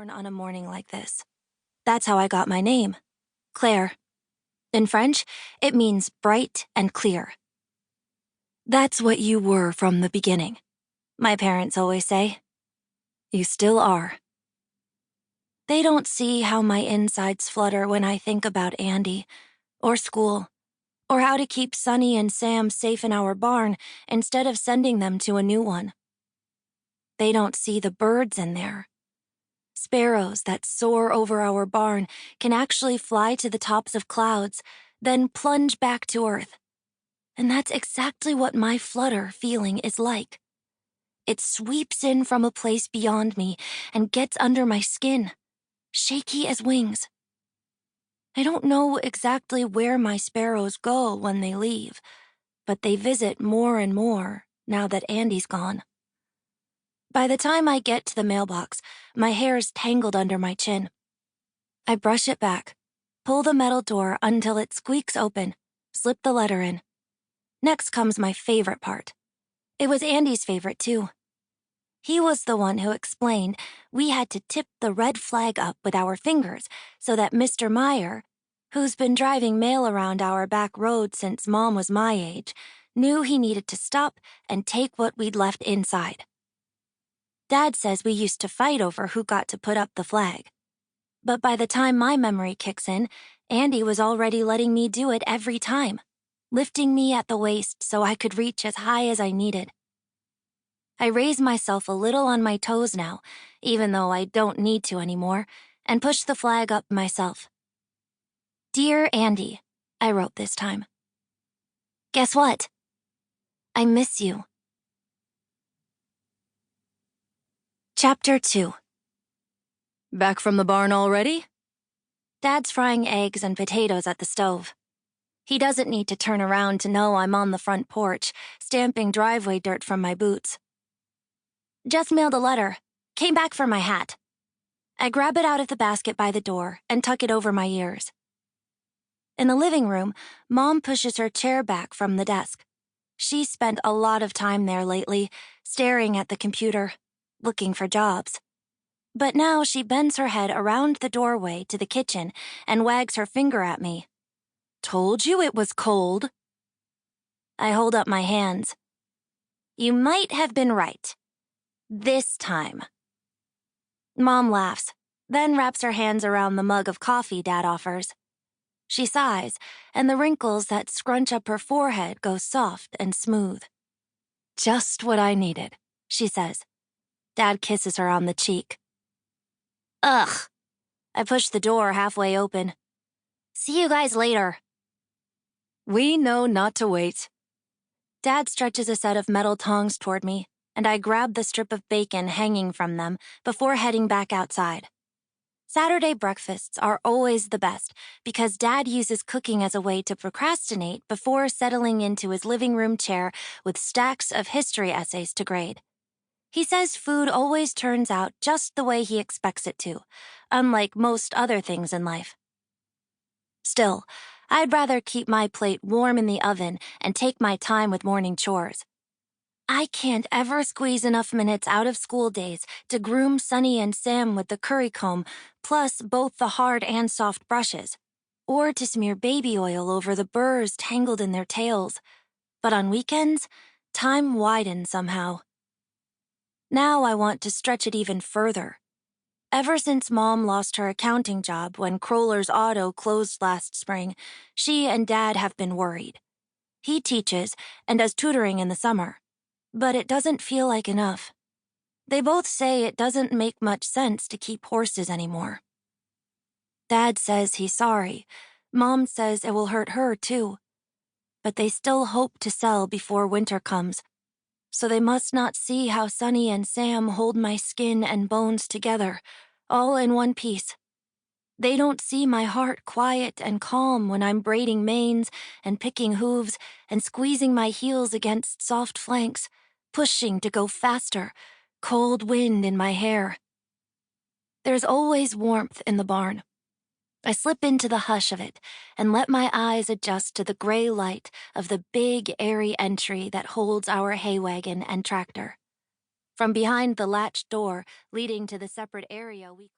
barn on a morning like this. That's how I got my name, Claire. In French, it means bright and clear. That's what you were from the beginning, my parents always say. You still are. They don't see how my insides flutter when I think about Andy, or school, or how to keep Sunny and Sam safe in our barn instead of sending them to a new one. They don't see the birds in there. Sparrows that soar over our barn can actually fly to the tops of clouds, then plunge back to earth. And that's exactly what my flutter feeling is like. It sweeps in from a place beyond me and gets under my skin, shaky as wings. I don't know exactly where my sparrows go when they leave, but they visit more and more now that Andy's gone. By the time I get to the mailbox, my hair's tangled under my chin. I brush it back, pull the metal door until it squeaks open, slip the letter in. Next comes my favorite part. It was Andy's favorite, too. He was the one who explained we had to tip the red flag up with our fingers so that Mr. Meyer, who's been driving mail around our back road since Mom was my age, knew he needed to stop and take what we'd left inside. Dad says we used to fight over who got to put up the flag. But by the time my memory kicks in, Andy was already letting me do it every time, lifting me at the waist so I could reach as high as I needed. I raise myself a little on my toes now, even though I don't need to anymore, and push the flag up myself. Dear Andy, I wrote this time. Guess what? I miss you. Chapter 2. Back from the barn already? Dad's frying eggs and potatoes at the stove. He doesn't need to turn around to know I'm on the front porch, stamping driveway dirt from my boots. Just mailed a letter. Came back for my hat. I grab it out of the basket by the door and tuck it over my ears. In the living room, Mom pushes her chair back from the desk. She's spent a lot of time there lately, staring at the computer, looking for jobs. But now she bends her head around the doorway to the kitchen and wags her finger at me. Told you it was cold. I hold up my hands. You might have been right. This time. Mom laughs, then wraps her hands around the mug of coffee Dad offers. She sighs, and the wrinkles that scrunch up her forehead go soft and smooth. Just what I needed, she says. Dad kisses her on the cheek. Ugh. I push the door halfway open. See you guys later. We know not to wait. Dad stretches a set of metal tongs toward me, and I grab the strip of bacon hanging from them before heading back outside. Saturday breakfasts are always the best because Dad uses cooking as a way to procrastinate before settling into his living room chair with stacks of history essays to grade. He says food always turns out just the way he expects it to, unlike most other things in life. Still, I'd rather keep my plate warm in the oven and take my time with morning chores. I can't ever squeeze enough minutes out of school days to groom Sunny and Sam with the curry comb, plus both the hard and soft brushes, or to smear baby oil over the burrs tangled in their tails. But on weekends, time widens somehow. Now I want to stretch it even further. Ever since Mom lost her accounting job when Crowler's Auto closed last spring, she and Dad have been worried. He teaches and does tutoring in the summer, but it doesn't feel like enough. They both say it doesn't make much sense to keep horses anymore. Dad says he's sorry. Mom says it will hurt her, too. But they still hope to sell before winter comes, so they must not see how Sunny and Sam hold my skin and bones together, all in one piece. They don't see my heart quiet and calm when I'm braiding manes and picking hooves and squeezing my heels against soft flanks, pushing to go faster, cold wind in my hair. There's always warmth in the barn. I slip into the hush of it and let my eyes adjust to the gray light of the big, airy entry that holds our hay wagon and tractor. From behind the latched door leading to the separate area we